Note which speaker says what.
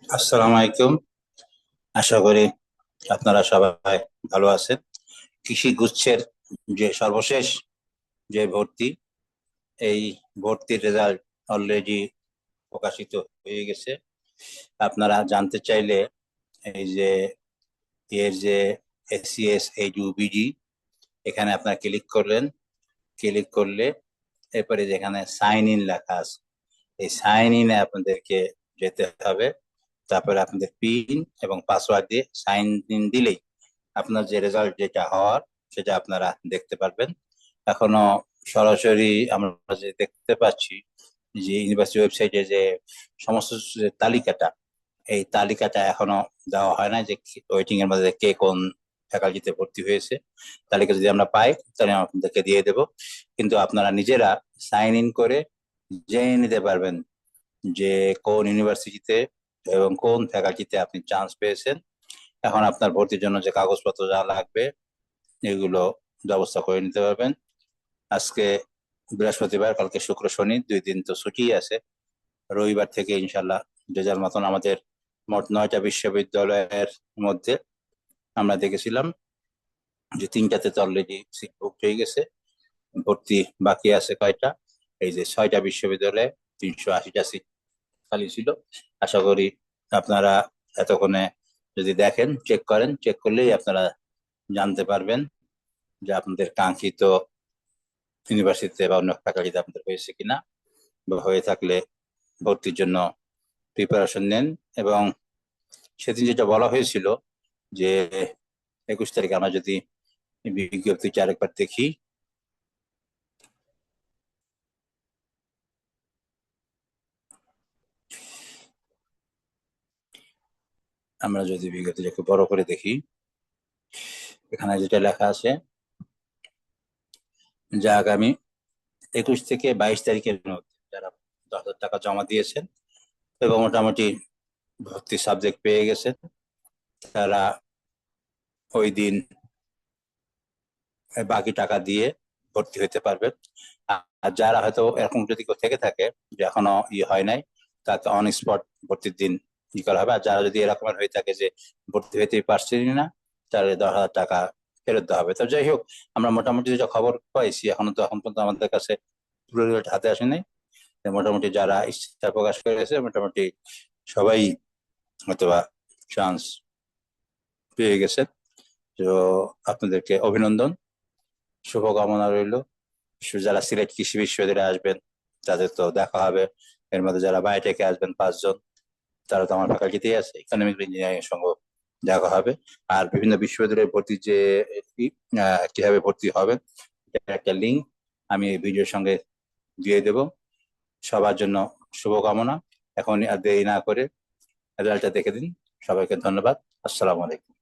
Speaker 1: আসসালামু আলাইকুম। আশা করি আপনারা সবাই ভালো আছেন। কৃষি গুচ্ছের যে সর্বশেষ যে ভর্তি, এই ভর্তির রেজাল্ট অলরেডি প্রকাশিত হয়ে গেছে। আপনারা জানতে চাইলে এই যে এর যে এসসিএস এই ইউবিজি, এখানে আপনারা ক্লিক করলেন। ক্লিক করলে এরপরে যেখানে সাইন ইন লেখা আছে, এই সাইন ইনে আপনাদেরকে যেতে হবে। তারপরে আপনাদের পিন এবং পাসওয়ার্ড দিয়ে সাইন ইন দিলেই আপনার যে রেজাল্ট যেটা হওয়ার সেটা আপনারা দেখতে পারবেন। এখনো সরাসরি আমরা যে দেখতে পাচ্ছি যে ইউনিভার্সিটি ওয়েবসাইটে যে সমস্ত যে তালিকাটা, এই তালিকাটা এখনো দেওয়া হয় না, যে ওয়েটিং এর মধ্যে কে কোন ফ্যাকাল্টিতে ভর্তি হয়েছে। তালিকা যদি আমরা পাই তাহলে আমরা আপনাদেরকে দিয়ে দেব। কিন্তু আপনারা নিজেরা সাইন ইন করে জেনে নিতে পারবেন যে কোন ইউনিভার্সিটিতে এবং কোন ফ্যাকাল্টিতে আপনি চান্স পেয়েছেন। এখন আপনার ভর্তির জন্য যে কাগজপত্র যা লাগবে এগুলো ব্যবস্থা করে নিতে পারবেন। আজকে বৃহস্পতিবার, কালকে শুক্র শনি 2 দিন তো ছুটি আছে। রবিবার থেকে ইনশাল্লাহ যে যার মতন আমাদের মোট 9টা বিশ্ববিদ্যালয়ের মধ্যে আমরা দেখেছিলাম যে 3টাতে তো অলরেডি সিট বুক হয়ে গেছে। ভর্তি বাকি আছে কয়টা? এই যে 6টা বিশ্ববিদ্যালয়ে 380টা সিট খালি ছিল। আশা করি আপনারা এতক্ষণে যদি দেখেন, চেক করেন, চেক করলেই আপনারা জানতে পারবেন যে আপনাদের কাঙ্ক্ষিত ইউনিভার্সিটিতে বা অন্য ফ্যাকাল্টিতে আপনাদের হয়েছে কিনা, বা হয়ে থাকলে ভর্তির জন্য প্রিপারেশন নেন। এবং সেদিন যেটা বলা হয়েছিল যে 21 তারিখে আমরা যদি বিজ্ঞপ্তিটা আরেকবার দেখি, আমরা যদি বিজ্ঞপ্তিটা একটু বড় করে দেখি, এখানে যেটা লেখা আছে যে আগামী 21 থেকে 22 তারিখের মধ্যে যারা 10,000 টাকা জমা দিয়েছেন এবং মোটামুটি ভর্তি সাবজেক্ট পেয়ে গেছেন, তারা ওই দিন বাকি টাকা দিয়ে ভর্তি হতে পারবেন। আর যারা হয়তো এরকম যদি কেউ থেকে থাকে যে এখনো হয় নাই, তাকে অন স্পট ভর্তির দিন করা হবে। আর যারা যদি এরকমের হয়ে থাকে যে ভর্তি হইতে পারছেন না, তাহলে 10,000 টাকা ফেরত দেওয়া হবে। তো যাই হোক, আমরা মোটামুটি যেটা খবর পাইছি, এখন পর্যন্ত আমাদের কাছে পুরো রেজাল্ট হাতে আসে নাই। মোটামুটি যারা ইচ্ছা প্রকাশ করেছে মোটামুটি সবাই হয়তোবা চান্স পেয়ে গেছে। তো আপনাদেরকে অভিনন্দন, শুভকামনা রইল। যারা সিলেট কৃষি বিশ্ববিদ্যালয়ে আসবেন তাদের তো দেখা হবে। এর মধ্যে যারা বায়োটেকে আসবেন 5 জন, তারা তো আমার ফ্যাকাল্টিতেই আছে, ইকোনমিক ইঞ্জিনিয়ারিং এর সঙ্গে দেখা হবে। আর বিভিন্ন বিশ্ববিদ্যালয়ে ভর্তি যে কিভাবে ভর্তি হবেন এটার একটা লিঙ্ক আমি এই ভিডিওর সঙ্গে দিয়ে দেব। সবার জন্য শুভকামনা। এখন আর দেরি না করে রেজাল্টটা দেখে দিন। সবাইকে ধন্যবাদ। আসসালামু আলাইকুম।